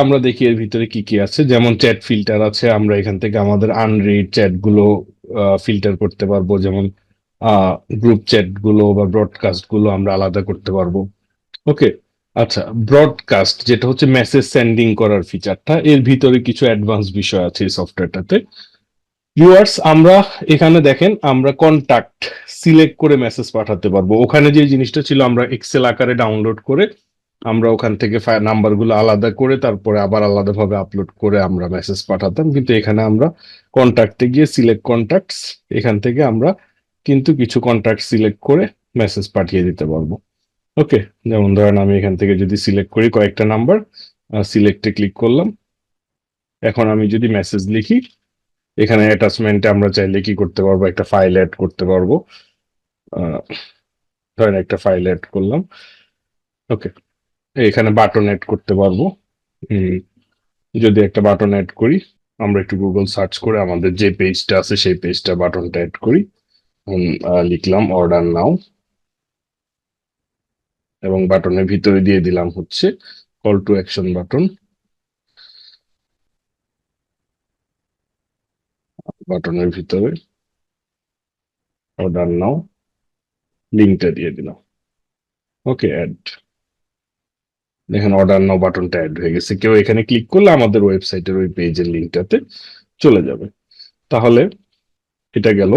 আমরা দেখি এর ভিতরে কি কি আছে, যেমন চ্যাট ফিল্টার আছে, আমরা এখান থেকে আমাদের আনরিড চ্যাট গুলো ফিল্টার করতে পারবো, যেমন গ্রুপ চ্যাট গুলো বা ব্রডকাস্ট গুলো আমরা আলাদা করতে পারবো। ওকে। আচ্ছা, ব্রডকাস্ট যেটা হচ্ছে মেসেজ সেন্ডিং করার ফিচারটা, এর ভিতরে কিছু অ্যাডভান্স বিষয় আছে এই সফটওয়্যারটাতে। ভিউয়ার্স, আমরা এখানে দেখেন আমরা কন্টাক্ট সিলেক্ট করে মেসেজ পাঠাতে পারবো। ওখানে যে জিনিসটা ছিল আমরা এক্সেল আকারে ডাউনলোড করে আমরা ওখান থেকে নাম্বারগুলো আলাদা করে তারপরে আবার আলাদাভাবে আপলোড করে আমরা মেসেজ পাঠাতাম, কিন্তু এখানে আমরা কন্টাক্টে গিয়ে সিলেক্ট কন্টাক্টস, এখান থেকে আমরা কিন্তু কিছু কন্টাক্ট সিলেক্ট করে মেসেজ পাঠিয়ে দিতে পারবো। ওকে। যেমন ধরেন আমি এখান থেকে যদি সিলেক্ট করি কয়েকটা নাম্বার, সিলেক্টে ক্লিক করলাম। এখন আমি যদি মেসেজ লিখি, এখানে অ্যাটাচমেন্টে আমরা চাইলে কি করতে পারবো, একটা ফাইল অ্যাড করতে পারবো। আহ, ধরেন একটা ফাইল অ্যাড করলাম। ওকে। এখানে বাটন অ্যাড করতে পারবো। উম, যদি একটা বাটন অ্যাড করি, আমরা একটু গুগল সার্চ করে আমাদের যে পেজটা আছে সেই পেজটা বাটনটা অ্যাড করি। লিখলাম অর্ডার নাও, এবং বাটনের ভিতরে দিয়ে দিলাম হচ্ছে কল টু অ্যাকশন বাটন। বাটনের ভিতরে অর্ডার নাও লিঙ্কটা দিয়ে দিলাম। ওকে, অ্যাড। দেখেন অর্ডার নাও বাটনটা অ্যাড হয়ে গেছে, কেউ এখানে ক্লিক করলে আমাদের ওয়েবসাইটের ওই পেজের লিঙ্কটাতে চলে যাবে। তাহলে এটা গেল।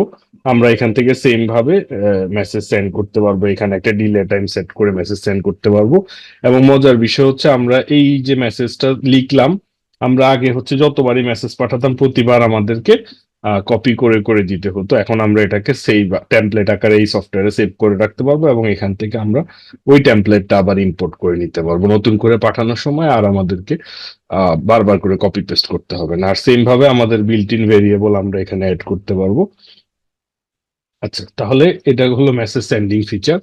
আমরা এখান থেকে সেম ভাবে মেসেজ সেন্ড করতে পারবো, এখানে একটা ডিলে টাইম সেট করে মেসেজ সেন্ড করতে পারবো। এবং মজার বিষয় হচ্ছে আমরা এই যে মেসেজটা লিখলাম, আমরা আগে হচ্ছে যতবারই মেসেজ পাঠাতাম প্রতিবার আমাদেরকে কপি করে করে দিতে হতো। এখন আমরা এটাকে সেভ টেমপ্লেট আকারে এই সফটওয়্যারে সেভ করে রাখতে পারবো, এবং এখান থেকে আমরা ওই টেমপ্লেটটা আবার ইম্পোর্ট করে নিতে পারবো নতুন করে পাঠানোর সময়, আর আমাদেরকে বারবার করে কপি পেস্ট করতে হবে না। আর সেম ভাবে আমাদের বিল্ট ইন ভেরিয়েবল আমরা এখানে অ্যাড করতে পারবো। আচ্ছা, তাহলে এটা হলো মেসেজ সেন্ডিং ফিচার।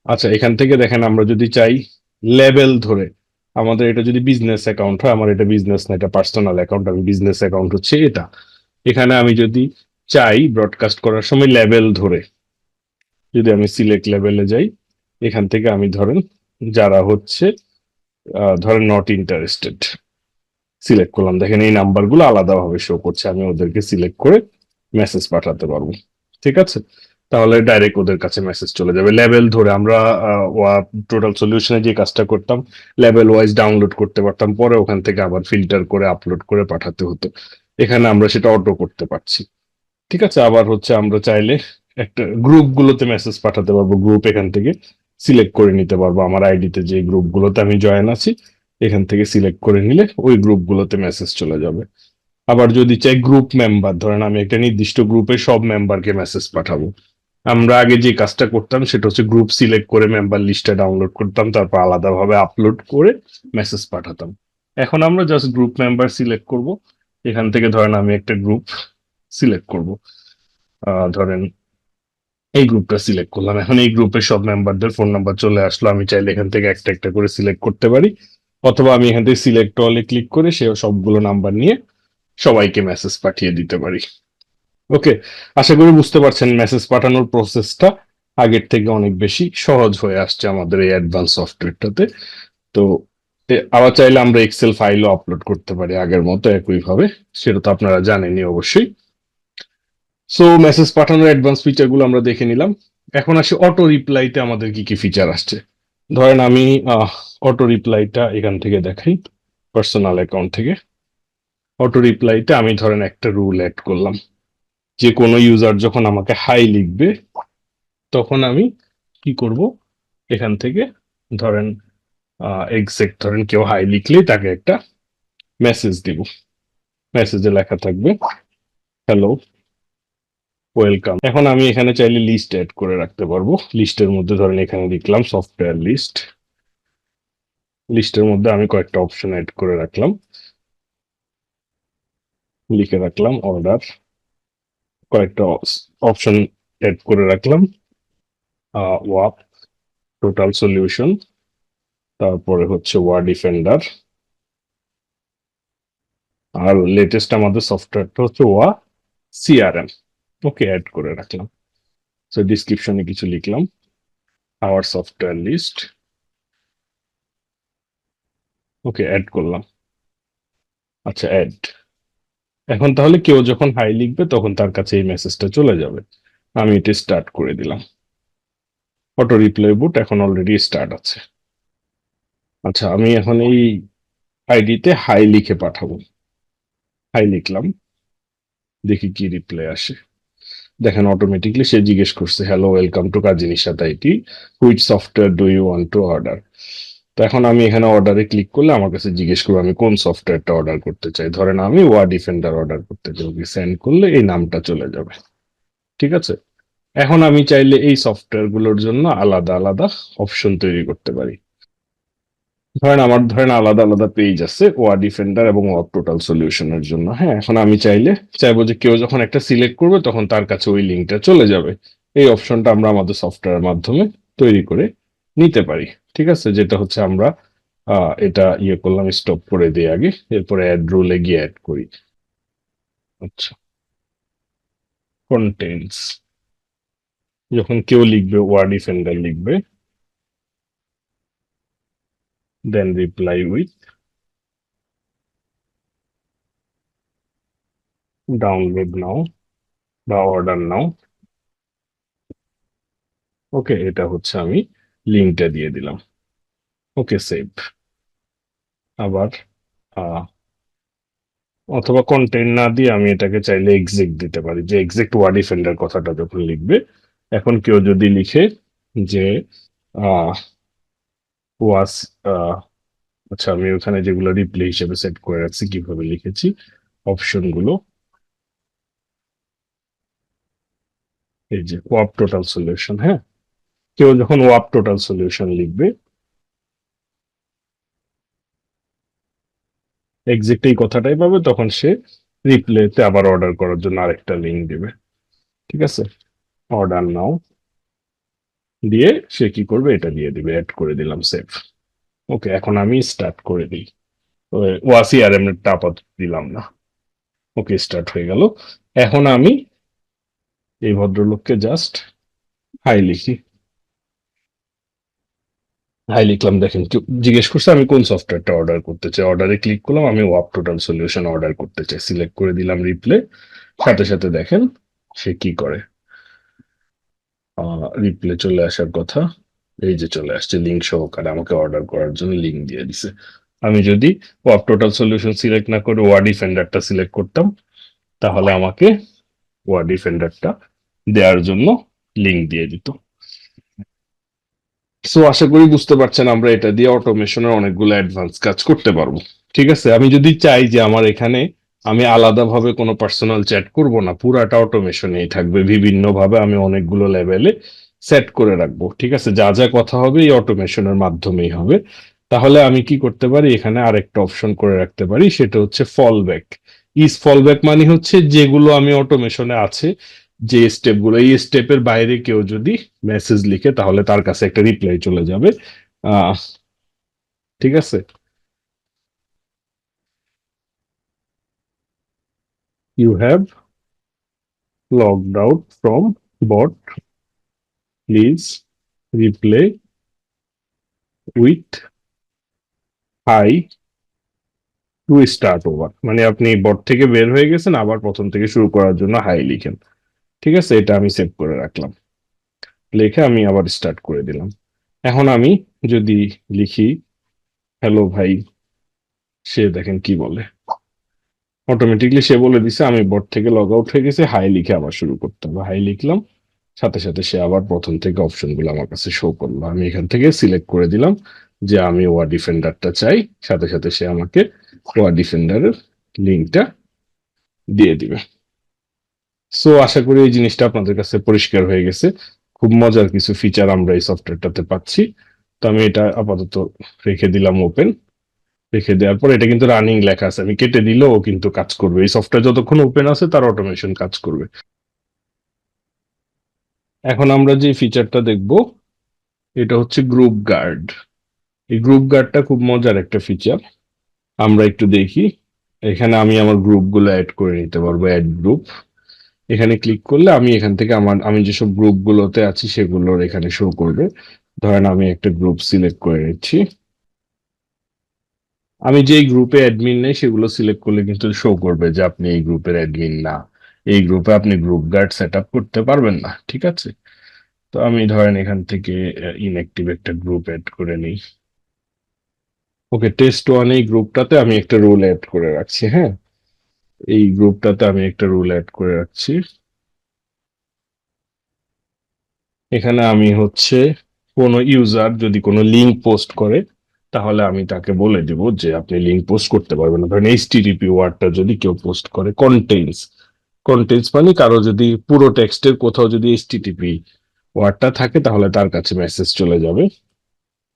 আচ্ছা, এখান থেকে দেখেন আমরা যদি চাই লেবেল ধরে, আমাদের এটা যদি বিজনেস অ্যাকাউন্ট হয়, আমার এটা বিজনেস না, এটা পার্সোনাল অ্যাকাউন্ট, আমি বিজনেস অ্যাকাউন্ট হচ্ছে এটা। এখানে আমি যদি চাই ব্রডকাস্ট করার সময় লেবেল ধরে, যদি আমি সিলেক্ট লেভেলে যাই, এখান থেকে আমি ধরেন যারা হচ্ছে ধরেন নট ইন্টারেস্টেড সিলেক্ট করলাম, দেখেন এই নাম্বারগুলো আলাদাভাবে শো করছে, আমি ওদেরকে সিলেক্ট করে মেসেজ পাঠাতে পারবো। ঠিক আছে। তাহলে ডাইরেক্ট ওদের কাছে মেসেজ চলে যাবে লেভেল ধরে। আমরা টোটাল সলিউশনে যে কাজটা করতাম, লেভেল ওয়াইজ ডাউনলোড করতে পারতাম, পরে ওখান থেকে আবার ফিল্টার করে আপলোড করে পাঠাতে হতো। এখানে আমরা সেটা অটো করতে পারছি। ঠিক আছে। আবার হচ্ছে আমরা চাইলে একটা গ্রুপ গুলোতে মেসেজ পাঠাতে পারবো, গ্রুপ এখান থেকে সিলেক্ট করে নিতে পারবো, আমার আইডিতে যে গ্রুপ গুলোতে আমি জয়েন আছি এখান থেকে সিলেক্ট করে নিলে ওই গ্রুপ গুলোতে মেসেজ চলে যাবে। আবার যদি চাই গ্রুপ মেম্বার, ধরেন আমি একটা নির্দিষ্ট গ্রুপে সব মেম্বারকে মেসেজ পাঠাবো, আমরা আগে যে কাজটা করতাম সেটা হচ্ছে গ্রুপ সিলেক্ট করে মেম্বার লিস্টটা ডাউনলোড করতাম, তারপর আলাদাভাবে আপলোড করে মেসেজ পাঠাতাম। এখন আমরা জাস্ট গ্রুপ মেম্বার সিলেক্ট করব। এখান থেকে ধরেন আমি একটা গ্রুপ সিলেক্ট করব, ধরেন এই গ্রুপটা সিলেক্ট করলাম। এখন এই গ্রুপের সব মেম্বারদের ফোন নাম্বার চলে আসলো, আমি চাইলে এখান থেকে একটা একটা করে সিলেক্ট করতে পারি, অথবা আমি এখান থেকে সিলেক্ট অলে ক্লিক করে সে সবগুলো নাম্বার নিয়ে সবাইকে মেসেজ পাঠিয়ে দিতে পারি। ওকে। আশা করি বুঝতে পারছেন মেসেজ পাঠানোর প্রসেসটা আগের থেকে অনেক বেশি সহজ হয়ে আসছে আমাদের এই অ্যাডভান্স সফটওয়্যারটাতে। তো আবার চাইলে আমরা এক্সেল ফাইলও আপলোড করতে পারি আগের মতো একইভাবে, সেটা তো আপনারা জানেনই অবশ্যই। সো মেসেজ পাঠানোর অ্যাডভান্স ফিচার গুলো আমরা দেখে নিলাম। এখন আসি অটো রিপ্লাইতে আমাদের কি কি ফিচার আসছে। ধরেন আমি অটো রিপ্লাইটা এখান থেকে দেখাই, পার্সোনাল অ্যাকাউন্ট থেকে। অটো রিপ্লাইতে আমি ধরেন একটা রুল অ্যাড করলাম, যে কোনো ইউজার যখন আমাকে হাই লিখবে তখন আমি কি করব, এখান থেকে ধরেন এক্সাক্ট ধরেন কেউ হাই লিখলেই তাকে একটা মেসেজ দিব। মেসেজে লেখা থাকবে হ্যালো, ওয়েলকাম। এখন আমি এখানে চাইলে লিস্ট অ্যাড করে রাখতে পারবো, লিস্টের মধ্যে ধরেন এখানে লিখলাম সফটওয়্যার লিস্ট। লিস্টের মধ্যে আমি কয়েকটা অপশন অ্যাড করে রাখলাম, লিখে রাখলাম অর্ডার, কয়েকটা অপশন অ্যাড করে রাখলাম, ওয়াপ, টোটাল সলিউশন, তারপরে হচ্ছে ওয়ার্ড ডিফেন্ডার, আর লেটেস্ট আমাদের সফটওয়্যারটা হচ্ছে ওয়া সিআরএম। ওকে, অ্যাড করে রাখলাম। সো ডিসক্রিপশনে কিছু লিখলাম, আওয়ার সফটওয়্যার লিস্ট। ওকে, অ্যাড করলাম। আচ্ছা, অ্যাড। এখন তাহলে কেউ যখন হাই লিখবে তখন তার কাছে এই মেসেজটা চলে যাবে। আমি এটা স্টার্ট করে দিলাম। অটো রিপ্লাই বুট এখন অলরেডি স্টার্ট আছে। আচ্ছা, আমি এখন এই আইডিতে হাই লিখে পাঠাবো। হাই লিখলাম, দেখি কি রিপ্লাই আসে। দেখেন অটোমেটিকলি সে জিজ্ঞেস করছে, hello, welcome to Kazi Nishat IT, which software do you want to order. তো এখন আমি এখানে অর্ডারে ক্লিক করলে আমার কাছে জিজ্ঞেস করবো আমি কোন সফটওয়্যারটা অর্ডার করতে চাই। ধরেন আমি ওয়া ডিফেন্ডার অর্ডার করতে চাই, ওকে সেন্ড করলে এই নামটা চলে যাবে। ঠিক আছে। এখন আমি চাইলে এই সফটওয়্যার গুলোর জন্য আলাদা আলাদা অপশন তৈরি করতে পারি। ধরেন আলাদা আলাদা পেজ আছে ওয়া ডিফেন্ডার এবং ওয়াব টোটাল সলিউশনের জন্য। হ্যাঁ, এখন আমি চাইবো যে কেউ যখন একটা সিলেক্ট করবে তখন তার কাছে ওই লিঙ্কটা চলে যাবে। এই অপশনটা আমরা আমাদের সফটওয়্যারের মাধ্যমে তৈরি করে নিতে পারি। ঠিক আছে, যেটা হচ্ছে আমরা এটা ইয়ে করলাম, স্টপ করে দিই আগে, এরপরে অ্যাড রুলে গিয়ে অ্যাড করি। আচ্ছা, কন্টেন্টস, যখন কেউ লিখবে ওয়া ডিফেন্ডার লিখবে, দেন রিপ্লাই উইথ ডাউনলোড নাও বা অর্ডার নাও। ওকে, এটা হচ্ছে আমি লিঙ্কটা দিয়ে দিলাম। ওকে, সেভ। আবার আহ, অথবা কন্টেন্ট না দিয়ে আমি এটাকে চাইলে এক্সিট দিতে পারি, যে এক্সিট ওয়ার্ড ডিফেন্ডার কথাটা যখন লিখবে। এখন কেউ যদি লিখে যে আহ ওয়াস, আচ্ছা, আমি ওখানে যেগুলো রিপ্লে হিসেবে সেট করে রাখছি কিভাবে লিখেছি অপশন গুলো, এই যে ওয়াপ টোটাল সলিউশন। হ্যাঁ, কেউ যখন ওয়াপ টোটাল সলিউশন লিখবে, এক্সাক্ট এই কথাটাই পাবে, তখন সে রিপ্লেতে আবার অর্ডার করার জন্য আরেকটা লিঙ্ক দিবে। ঠিক আছে, অর্ডার নাও দিয়ে সে কি করবে, এটা দিয়ে দিবে, অ্যাড করে দিলাম, সেভ। ওকে, এখন আমি স্টার্ট করে দিই। ওয়াসি আর এম টা আপাতত দিলাম না। ওকে, স্টার্ট হয়ে গেল। এখন আমি এই ভদ্রলোককে জাস্ট হাই লিখি। হাই লিখলাম, দেখেন জিজ্ঞেস করছে আমি কোন সফটওয়্যারটা অর্ডার করতে চাই। অর্ডারে ক্লিক করলাম, আমি ওয়াপ টোটাল সলিউশন অর্ডার করতে চাই, সিলেক্ট করে দিলাম রিপ্লে। সাথে সাথে দেখেন সে কি করে, রিপ্লে চলে আসার কথা, এই যে চলে আসছে লিঙ্ক সহকারে, আমাকে অর্ডার করার জন্য লিঙ্ক দিয়ে দিছে। আমি যদি ওয়াপ টোটাল সলিউশন সিলেক্ট না করে ওয়া ডিফেন্ডারটা সিলেক্ট করতাম, তাহলে আমাকে ওয়া ডিফেন্ডারটা দেওয়ার জন্য লিঙ্ক দিয়ে দিত। সো আশা করি বুঝতে পারছেন আমরা এটা দিয়ে অটোমেশনের অনেকগুলো অ্যাডভান্স কাজ করতে পারবো। ঠিক আছে, আমি যদি চাই যে আমার এখানে আমি আলাদাভাবে কোনো পার্সোনাল চ্যাট করব না, পুরাটা অটোমেশনেই থাকবে, বিভিন্ন ভাবে আমি অনেকগুলো লেভেলে সেট করে রাখবো। ঠিক আছে, যা যা কথা হবে এই অটোমেশনের মাধ্যমেই হবে। তাহলে আমি কি করতে পারি, এখানে আরেকটা অপশন করে রাখতে পারি, সেটা হচ্ছে ফলব্যাক। ফলব্যাক মানে হচ্ছে যেগুলো আমি অটোমেশনে আছে, যে স্টেপগুলো, এই স্টেপের বাইরে কেউ যদি মেসেজ লিখে তাহলে তার কাছে একটা রিপ্লাই চলে যাবে। আহ ঠিক আছে, you have logged out from bot, please reply with hi to start over. মানে আপনি বট থেকে বের হয়ে গেছেন, আবার প্রথম থেকে শুরু করার জন্য হাই লিখেন। ঠিক আছে, এটা আমি সেভ করে রাখলাম। লিখে আমি আবার স্টার্ট করে দিলাম। এখন আমি যদি লিখি হ্যালো ভাই, সে দেখেন কি বলে, অটোমেটিকলি সে বলে দিছে আমি বোর্ড থেকে লগ আউট হয়ে গেছে, হাই লিখে আবার শুরু করতে হবে। হাই লিখলাম, সাথে সাথে সে আবার প্রথম থেকে অপশনগুলো আমার কাছে শো করলো। আমি এখান থেকে সিলেক্ট করে দিলাম যে আমি ওয়া ডিফেন্ডারটা চাই, সাথে সাথে সে আমাকে ওয়া ডিফেন্ডারের লিঙ্কটা দিয়ে দিবে। সো আশা করি এই জিনিসটা আপনাদের কাছে পরিষ্কার হয়ে গেছে। খুব মজার কিছু ফিচার আমরা এই সফটওয়্যারটাতে পাচ্ছি। তো আমি এটা আপাতত রেখে দিলাম ওপেন। রেখে দেওয়ার পর এটা কিন্তু রানিং লেখা আছে, আমি কেটে দিলেও ও কিন্তু কাজ করবে। এই সফটওয়্যার যতক্ষণ ওপেন আছে তার অটোমেশন কাজ করবে। এখন আমরা যে ফিচারটা দেখব এটা হচ্ছে গ্রুপ গার্ড। এই গ্রুপ গার্ডটা খুব মজার একটা ফিচার, আমরা একটু দেখি। এখানে আমি আমার গ্রুপগুলো অ্যাড করে নিতে পারবো, অ্যাড গ্রুপ। এখানে ক্লিক করলে আমি এখান থেকে আমি যেসব গ্রুপগুলোতে আছি সেগুলোর এখানে শো করবে। ধরেন আমি একটা গ্রুপ সিলেক্ট করে নিচ্ছি, আমি যে গ্রুপে অ্যাডমিন নেই সেগুলো সিলেক্ট করলে কিন্তু শো করবে যে আপনি এই গ্রুপের অ্যাডমিন না, এই গ্রুপে আপনি গ্রুপ গার্ড সেট আপ করতে পারবেন না, ঠিক আছে? তো আমি ধরেন এখান থেকে ইনঅ্যাক্টিভ একটা গ্রুপ অ্যাড করে নিই। ওকে, টেস্ট ওয়ান এই গ্রুপটাতে আমি একটা রুল অ্যাড করে রাখছি, হ্যাঁ, এই গ্রুপটাতে আমি একটা রুল অ্যাড করে রাখছি। এখানে আমি হচ্ছে কোনো ইউজার যদি কোনো লিঙ্ক পোস্ট করে তাহলে আমি তাকে বলে দিব যে আপনি লিঙ্ক পোস্ট করতে পারবেন না। ধরেন এইচটিটিপি ওয়ার্ডটা যদি কেউ পোস্ট করে, কন্টেন্টস, কন্টেন্টস মানে কারো যদি পুরো টেক্সটের কোথাও যদি এইচটিটিপি ওয়ার্ডটা থাকে তাহলে তার কাছে মেসেজ চলে যাবে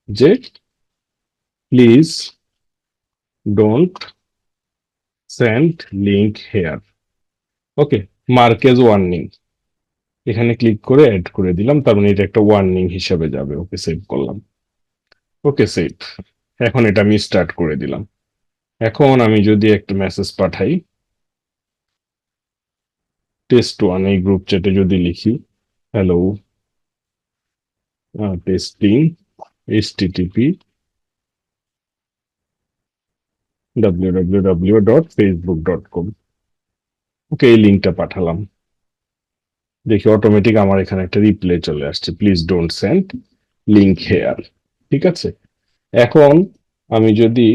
যে please don't send link here. Okay, mark as warning, এখানে ক্লিক করে অ্যাড করে দিলাম, তার মানে এটা একটা ওয়ার্নিং হিসেবে যাবে। ওকে, সেভ করলাম। ওকে, সেভ। এখন এটা আমি স্টার্ট করে দিলাম। এখন আমি যদি একটা মেসেজ পাঠাই টেস্ট ওয়ান এই গ্রুপ চ্যাটে, যদি লিখি হ্যালো টেস্টিং এইচটিটিপি www.facebook.com, ওকে, এই লিঙ্কটা পাঠালাম। দেখি অটোমেটিক আমার এখানে একটা রিপ্লাই চলে আসছে, please don't send link here. ঠিক আছে, এখন আমি যদি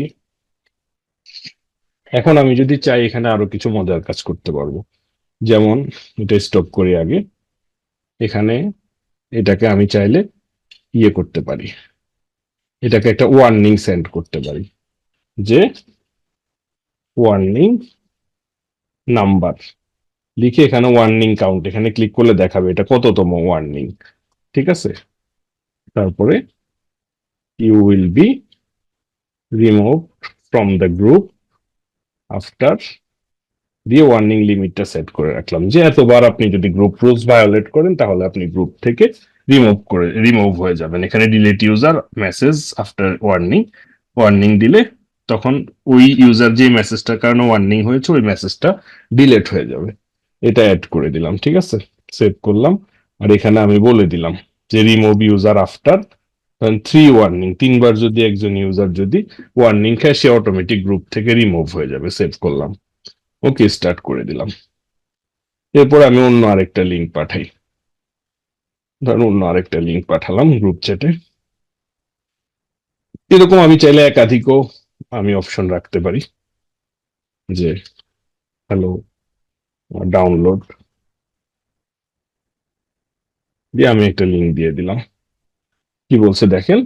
এখন আমি যদি চাই এখানে আরো কিছু মজার কাজ করতে পারবো। যেমন, এটা স্টপ করি আগে। এখানে এটাকে আমি চাইলে ইয়ে করতে পারি, এটাকে একটা ওয়ার্নিং সেন্ড করতে পারি যে ওয়ার্নিং নাম্বার লিখে এখানে ওয়ার্নিং কাউন্ট এখানে ক্লিক করলে দেখাবে এটা কততম ওয়ার্নিং। ঠিক আছে, তারপরে you will be remove from the group after দিয়ে ওয়ার্নিং লিমিটটা সেট করে রাখলাম যে এতবার আপনি যদি গ্রুপ রুলস ভায়োলেট করেন তাহলে আপনি গ্রুপ থেকে রিমুভ হয়ে যাবেন। এখানে delete user message after warning, warning দিলে তখন ওই ইউজার যে মেসেজটার কারণে ওয়ার্নিং হয়েছে ওই মেসেজটা ডিলিট হয়ে যাবে। এটা অ্যাড করে দিলাম, ঠিক আছে, সেভ করলাম। আর এখানে আমি বলে দিলাম যে remove user after three warning, তিনবার যদি একজন ইউজার যদি ওয়ার্নিং খায় সে অটোমেটিক গ্রুপ থেকে রিমুভ হয়ে যাবে। সেভ করলাম, ওকে, স্টার্ট করে দিলাম। এরপর আমি অন্য আরেকটা লিঙ্ক পাঠাই, ধরুন অন্য আরেকটা লিঙ্ক পাঠালাম গ্রুপ চ্যাটে। এরকম আমি চাইলে একাধিকও আমি অপশন রাখতে পারি যে হ্যালো ডাউনলোড দিয়ে আমি একটা লিঙ্ক দিয়ে দিলাম। কি বলছে দেখেন,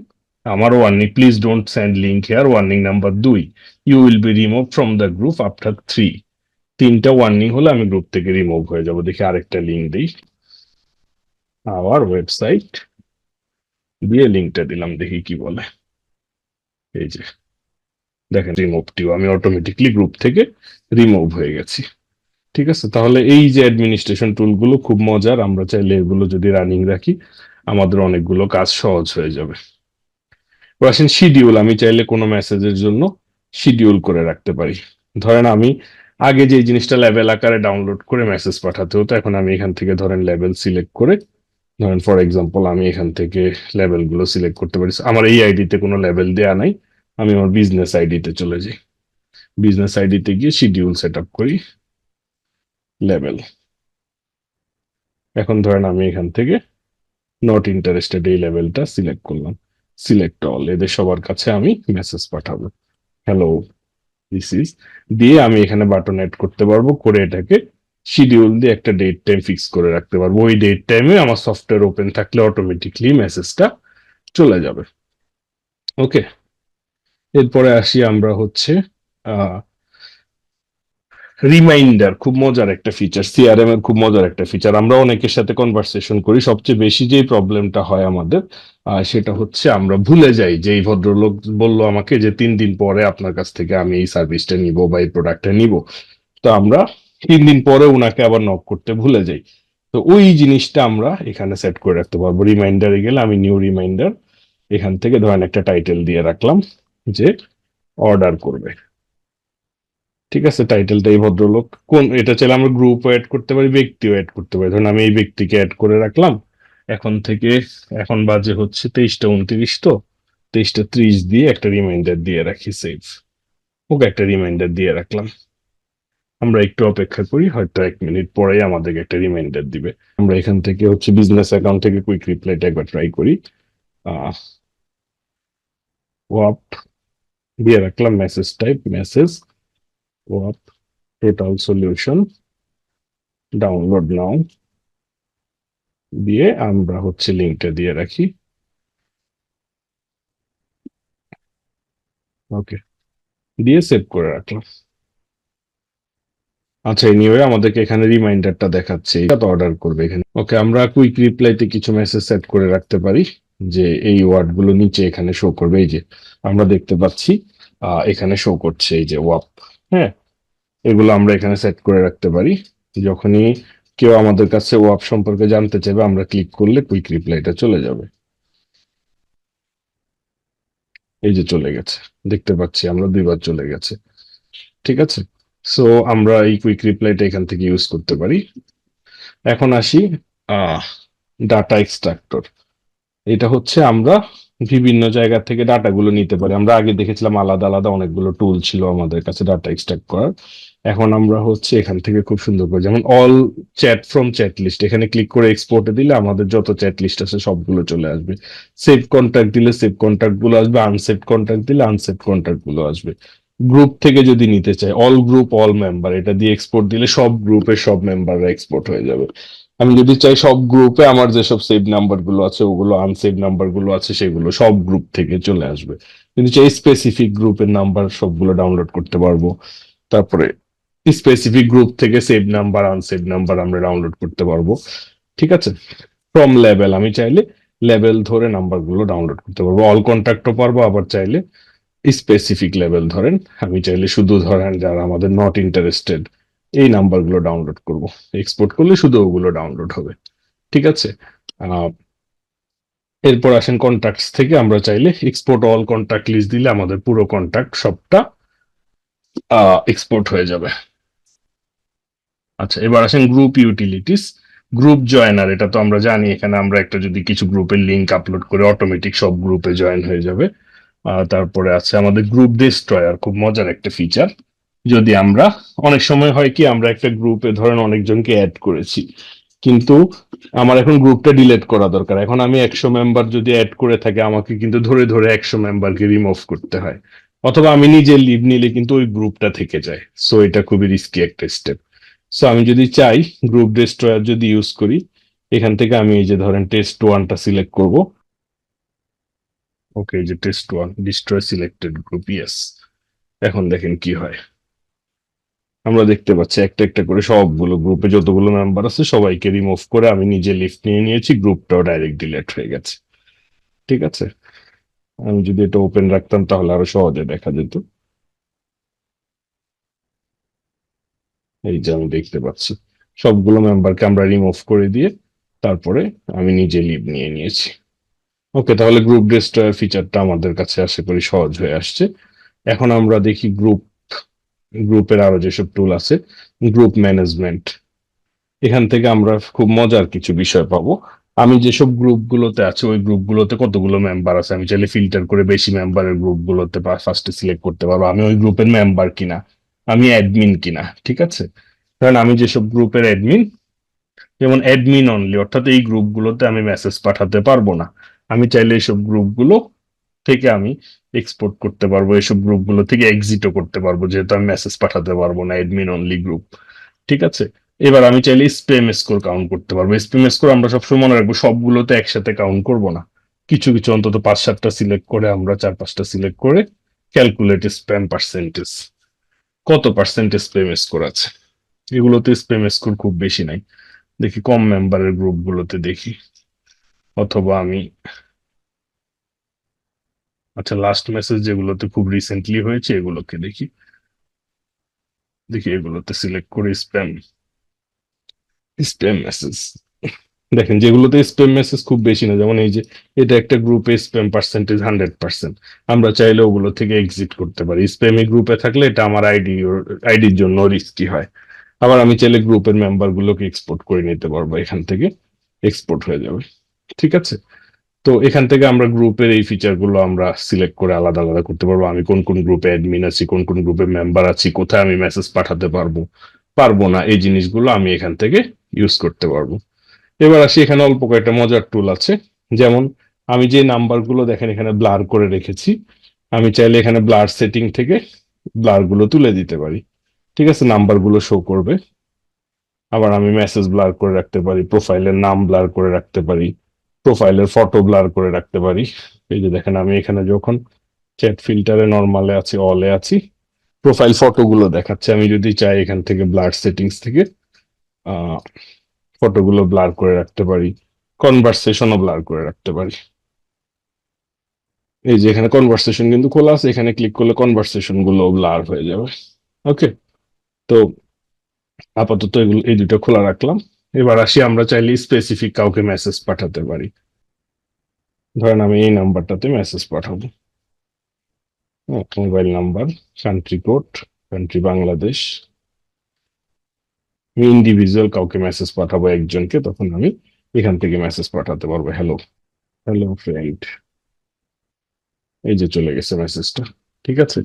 আমার warning please don't send link here, warning number 2, you will be remove from the group after 3। তিনটা ওয়ার্নিং হলে আমি গ্রুপ থেকে রিমুভ হয়ে যাব। দেখি আরেকটা লিঙ্ক দিই, আওয়ার ওয়েবসাইট দিয়ে লিঙ্কটা দিলাম, দেখি কি বলে। এই যে দেখেন রিমুভ টিউ, আমি অটোমেটিকলি গ্রুপ থেকে রিমুভ হয়ে গেছি। ঠিক আছে, তাহলে এই যে অ্যাডমিনিস্ট্রেশন টুলগুলো খুব মজার, আমরা চাইলে এগুলো যদি রানিং রাখি আমাদের অনেকগুলো কাজ সহজ হয়ে যাবে। আসেন শিডিউল, আমি চাইলে কোনো মেসেজের জন্য শিডিউল করে রাখতে পারি। ধরেন আমি আগে যে জিনিসটা লেভেল আকারে ডাউনলোড করে মেসেজ পাঠাতে হতো, এখন আমি এখান থেকে ধরেন লেভেল সিলেক্ট করে, ধরেন ফর এক্সাম্পল আমি এখান থেকে লেভেলগুলো সিলেক্ট করতে পারি। আমার এই আইডিতে কোনো লেভেল দেয়া নাই, আমি আমার বিজনেস আইডিতে চলে যাই, বিজনেস আইডিতে গিয়ে শিডিউল সেট আপ করি, লেভেল। এখন ধরেন আমি এখান থেকে নট ইন্টারেস্টেড এই লেভেলটা সিলেক্ট করলাম, সিলেক্ট অল, এদের সবার কাছে আমি মেসেজ পাঠাবো হ্যালো দিস ইজ, দিয়ে আমি এখানে বাটন অ্যাড করতে পারবো, করে এটাকে শিডিউল দিয়ে একটা ডেট টাইম ফিক্স করে রাখতে পারবো। ওই ডেট টাইমে আমার সফটওয়্যার ওপেন থাকলে অটোমেটিকলি মেসেজটা চলে যাবে। ওকে, এরপরে আসি আমরা হচ্ছে রিমাইন্ডার, খুব মজার একটা ফিচার, সিআরএম এর খুব মজার একটা ফিচার। আমরা অনেকের সাথে কনভারসেশন করি, সবচেয়ে বেশি যে প্রবলেমটা হয় আমাদের সেটা হচ্ছে আমরা ভুলে যাই যে এই ভদ্রলোক বললো আমাকে যে 3 দিন পরে আপনার কাছ থেকে আমি এই সার্ভিসটা নিব বা এই প্রোডাক্টটা নিব, তো আমরা 3 দিন পরে উনাকে আবার নক করতে ভুলে যাই। তো ওই জিনিসটা আমরা এখানে সেট করে রাখতে পারবো। রিমাইন্ডারে গেলে আমি নিউ রিমাইন্ডার এখান থেকে ধরেন একটা টাইটেল দিয়ে রাখলাম যে অর্ডার করবে। ঠিক আছে, টাইটেলটা এই ভদ্রলোক কোন, এটা চাইলে আমরা গ্রুপও অ্যাড করতে পারি, ব্যক্তিও অ্যাড করতে পারি। ধরুন আমি এই ব্যক্তিকে অ্যাড করে রাখলাম। এখন থেকে, এখন বাজে হচ্ছে 23টা 29, তো 23টা 30 দিয়ে একটা রিমাইন্ডার দিয়ে রাখি, সেভ। ওকে একটা রিমাইন্ডার দিয়ে রাখলাম। আমরা একটু অপেক্ষা করি, হয়তো 1 মিনিট পরেই আমাদেরকে একটা রিমাইন্ডার দিবে। আমরা এখান থেকে হচ্ছে বিজনেস অ্যাকাউন্ট থেকে কুইক রিপ্লাইটা একবার ট্রাই করি। ওয়াপ দিয়ে রাখলাম, message type message, Wap total solution, download now দিয়ে আমরা হচ্ছে লিঙ্কটা দিয়ে রাখি। ওকে, দিয়ে সেভ করে রাখলাম। আচ্ছা, এনিওয়ে আমাদেরকে এখানে রিমাইন্ডারটা দেখাচ্ছে, এটা তো অর্ডার করবে এখানে। ওকে, আমরা কুইক রিপ্লাইতে কিছু মেসেজ সেট করে রাখতে পারি যে এই ওয়ার্ড গুলো নিচে এখানে শো করবে। এই যে আমরা দেখতে পাচ্ছি এখানে শো করছে এই যে ওয়াপ। হ্যাঁ, এগুলো আমরা এখানে সেট করে রাখতে পারি। যখনই কেউ আমাদের কাছে ওয়াপ সম্পর্কে জানতে চাইবে, আমরা ক্লিক করলে কুইক রিপ্লাইটা চলে যাবে। এই যে চলে গেছে, দেখতে পাচ্ছি আমরা 2বার চলে গেছে। ঠিক আছে, সো আমরা এই কুইক রিপ্লাইটা এখান থেকে ইউজ করতে পারি। এখন আসি ডাটা এক্সট্রাক্টর। এটা হচ্ছে আমরা বিভিন্ন জায়গা থেকে ডাটাগুলো নিতে পারি। আমরা আগে দেখেছিলাম আলাদা আলাদা অনেকগুলো টুল ছিল আমাদের কাছে ডাটা এক্সট্রাক্ট করার। এখন আমরা হচ্ছে এখান থেকে খুব সুন্দর করে, যেমন all chat from chat list, এখানে ক্লিক করে এক্সপোর্টে দিলে আমাদের যত চ্যাট লিস্ট আছে সবগুলো চলে আসবে। সেভ কন্ট্যাক্ট দিলে সেভ কন্ট্যাক্ট গুলো আসবে, আনসেভ কন্ট্যাক্ট দিলে আনসেভ কন্ট্যাক্ট গুলো আসবে। গ্রুপ থেকে যদি নিতে চাই, অল গ্রুপ অল মেম্বার, এটা দিয়ে এক্সপোর্ট দিলে সব গ্রুপের সব মেম্বাররা এক্সপোর্ট হয়ে যাবে। আমি যদি চাই সব গ্রুপে আমার যেসব সেভ নাম্বার গুলো আছে, ওগুলো আনসেভ নাম্বার গুলো আছে, সেগুলো সব গ্রুপ থেকে চলে আসবে। কিন্তু চাই স্পেসিফিক গ্রুপের নাম্বার সবগুলো ডাউনলোড করতে পারবো। তারপরে স্পেসিফিক গ্রুপ থেকে সেভ নাম্বার আনসেভ নাম্বার আমরা ডাউনলোড করতে পারবো। ঠিক আছে, ফ্রম লেভেল আমি চাইলে লেভেল ধরে নাম্বার গুলো ডাউনলোড করতে পারবো, অল কন্ট্যাক্টও পারবো, আবার চাইলে স্পেসিফিক লেভেল ধরেন, আমি চাইলে শুধু ধরেন যারা আমাদের নট ইন্টারেস্টেড এই নাম্বারগুলো ডাউনলোড করব। এক্সপোর্ট করলে শুধু ওগুলো ডাউনলোড হবে। ঠিক আছে, আহ, এরপর আসেন কন্ট্যাক্টস থেকে, আমরা চাইলে এক্সপোর্ট অল কন্ট্যাক্ট লিস্ট দিলে আমাদের পুরো কন্ট্যাক্ট সবটা এক্সপোর্ট হয়ে যাবে। আচ্ছা, এবার আসেন গ্রুপ ইউটিলিটিস। গ্রুপ জয়েনার, এটা তো আমরা জানি, এখানে আমরা একটা যদি কিছু গ্রুপের লিঙ্ক আপলোড করে অটোমেটিক সব গ্রুপে জয়েন হয়ে যাবে। তারপরে আছে আমাদের গ্রুপ ডিস্ট্রয়ার, খুব মজার একটা ফিচার। যদি আমরা, অনেক সময় হয় কি, আমরা একটা গ্রুপে ধরেন অনেকজনকে অ্যাড করেছি, কিন্তু আমার এখন গ্রুপটা ডিলিট করা দরকার। এখন আমি 100 মেম্বার যদি অ্যাড করে থাকি, আমাকে কিন্তু ধরে ধরে 100 মেম্বারকে রিমুভ করতে হয়, অথবা আমি নিজে লিভ নিলে কিন্তু ওই গ্রুপটা থেকে যায়। সো এটা খুবই রিস্কি একটা স্টেপ। সো আমি যদি চাই গ্রুপ ডিস্ট্রয়ার যদি ইউজ করি, এখান থেকে আমি এই যে ধরেন টেস্ট 1টা সিলেক্ট করব। ওকে, এই যে test 1 destroy selected group, yes. এখন দেখেন কি হয়, আমরা দেখতে পাচ্ছি একটা একটা করে সবগুলো গ্রুপে যতগুলো মেম্বার আছে সবাইকে রিমুভ করে আমি নিজে লিফট নিয়ে নিয়েছি, গ্রুপটাও ডাইরেক্ট ডিলিট হয়ে গেছে। ঠিক আছে, আমি যদি এটা ওপেন রাখতাম তাহলে আরো সহজে দেখা যেত। এই যে আমি দেখতে পাচ্ছি সবগুলো মেম্বারকে আমরা রিমুভ করে দিয়ে তারপরে আমি নিজে লিভ নিয়ে নিয়েছি। ওকে, তাহলে গ্রুপ ডিস্ট্রয়ার ফিচারটা আমাদের কাছে আশা করি সহজ হয়ে আসছে। এখন আমরা দেখি গ্রুপের আরো যেসব টুল আছে। গ্রুপ ম্যানেজমেন্ট, এখান থেকে আমরা খুব মজার কিছু বিষয় পাবো। আমি যেসব গ্রুপগুলোতে আছি ওই গ্রুপগুলোতে কতগুলো মেম্বার আছে, আমি চাইলে ফিল্টার করে বেশি মেম্বারের গ্রুপগুলোতে ফার্স্টে সিলেক্ট করতে পারবো আমি ওই গ্রুপের মেম্বার কিনা, আমি অ্যাডমিন কিনা। ঠিক আছে, কারণ আমি যেসব গ্রুপের অ্যাডমিন, যেমন অ্যাডমিন অনলি, অর্থাৎ এই গ্রুপগুলোতে আমি মেসেজ পাঠাতে পারবো না, আমি চাইলে এইসব গ্রুপগুলো থেকে আমি এক্সপোর্ট করতে পারবো, এসব গ্রুপগুলো থেকে এক্সিটও করতে পারবো, যেহেতু আমি মেসেজ পাঠাতে পারবো না, অ্যাডমিন অনলি গ্রুপ। ঠিক আছে, এবার আমি চাইলে স্প্যাম স্কোর কাউন্ট করতে পারবো। স্প্যাম স্কোর আমরা সবসময় মনে রাখবো সবগুলোতে একসাথে কাউন্ট করব না, কিছু কিছু অন্তত 5-7টা সিলেক্ট করে, আমরা 4-5টা সিলেক্ট করে ক্যালকুলেট স্প্যাম পার্সেন্টেজ, কত পার্সেন্টেজ স্প্যাম স্কোর আছে। এগুলোতে স্প্যাম স্কোর খুব বেশি নাই, দেখি কম মেম্বারের গ্রুপগুলোতে দেখি, অথবা আমি, আচ্ছা লাস্ট মেসেজ যেগুলোতে খুব রিসেন্টলি হয়েছে এগুলোকে দেখি, দেখি এগুলোতে সিলেক্ট করে স্প্যাম স্প্যাম মেসেজ, দেখেন যেগুলোতে স্প্যাম মেসেজ খুব বেশি না, যেমন এই যে এটা একটা গ্রুপে স্প্যাম পার্সেন্টেজ 100%, আমরা চাইলে ওগুলো থেকে এক্সিট করতে পারি। স্প্যামি গ্রুপে থাকলে এটা আমার আইডির জন্য রিস্কি হয়। আবার আমি চাইলে গ্রুপের মেম্বার গুলোকে এক্সপোর্ট করে নিতে পারবো, এখান থেকে এক্সপোর্ট হয়ে যাবে। ঠিক আছে, তো এখান থেকে আমরা গ্রুপের এই ফিচারগুলো আমরা সিলেক্ট করে আলাদা আলাদা করতে পারবো। আমি কোন কোন গ্রুপে অ্যাডমিন আছি, কোন কোন গ্রুপে মেম্বার আছি, কোথায় আমি মেসেজ পাঠাতে পারবো পারবো না, এই জিনিসগুলো আমি এখান থেকে ইউজ করতে পারবো। এবার আসি, এখানে অল্প কয়েকটা মজার টুল আছে। যেমন আমি যে নাম্বারগুলো দেখেন এখানে ব্লার করে রেখেছি, আমি চাইলে এখানে ব্লার সেটিং থেকে ব্লার গুলো তুলে দিতে পারি। ঠিক আছে, নাম্বারগুলো শো করবে। আবার আমি মেসেজ ব্লার করে রাখতে পারি, প্রোফাইলের নাম ব্লার করে রাখতে পারি, প্রোফাইলের ফটো ব্লার করে রাখতে পারি। এই যে দেখেন, আমি এখানে যখন চ্যাট ফিল্টারে নর্মালে আছি, অলে আছি, প্রোফাইল ফটোগুলো দেখাচ্ছে। আমি যদি চাই এখান থেকে ব্লার সেটিংস থেকে ফটোগুলো ব্লার করে রাখতে পারি, কনভারসেশনও ব্লার করে রাখতে পারি। এই যে এখানে কনভারসেশন কিন্তু খোলা আছে, এখানে ক্লিক করলে কনভারসেশন গুলো ব্লার হয়ে যাবে। ওকে, তো আপাতত এগুলো এই দুটো খোলা রাখলাম। এবার আসি, আমরা চাইলে স্পেসিফিক কাউকে মেসেজ পাঠাতে পারি। ধরেন আমি এই নাম্বারটাতে মেসেজ পাঠাবো, mobile number, country code, country Bangladesh. আমি ইন্ডিভিজুয়াল কাউকে মেসেজ পাঠাবো, একজনকে, তখন আমি এখান থেকে মেসেজ পাঠাতে পারবো, হ্যালো, হ্যালো ফ্রেন্ড। এই যে চলে গেছে মেসেজটা। ঠিক আছে,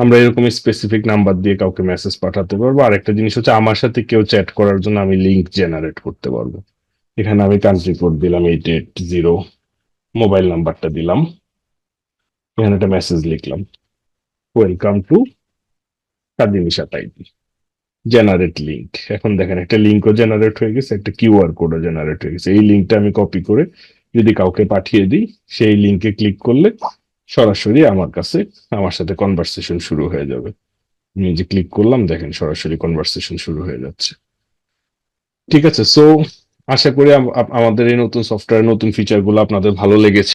আমরা এরকম স্পেসিফিক নাম্বার দিয়ে কাউকে মেসেজ পাঠাতে পারবো। আর একটা জিনিস হচ্ছে, আমার সাথে কেউ চ্যাট করার জন্য আমি লিংক জেনারেট করতে পারবো। এখানে আমি কান্ট্রি কোড দিলাম 880, মোবাইল নাম্বারটা দিলাম, এখানে একটা মেসেজ লিখলাম, ওয়েলকাম টু কাদিনিশা টাইপি, জেনারেট লিঙ্ক। এখন দেখেন একটা লিঙ্কও জেনারেট হয়ে গেছে, একটা কিউআর কোডও জেনারেট হয়ে গেছে। এই লিঙ্কটা আমি কপি করে যদি কাউকে পাঠিয়ে দিই, সেই লিঙ্কে ক্লিক করলে সরাসরি আমার কাছে আমার সাথে কনভারসেশন শুরু হয়ে যাবে। আমি যে ক্লিক করলাম, দেখেন সরাসরি কনভারসেশন শুরু হয়ে যাচ্ছে। ঠিক আছে, সো আশা করি আমাদের এই নতুন সফটওয়্যার, নতুন ফিচার গুলো আপনাদের ভালো লেগেছে।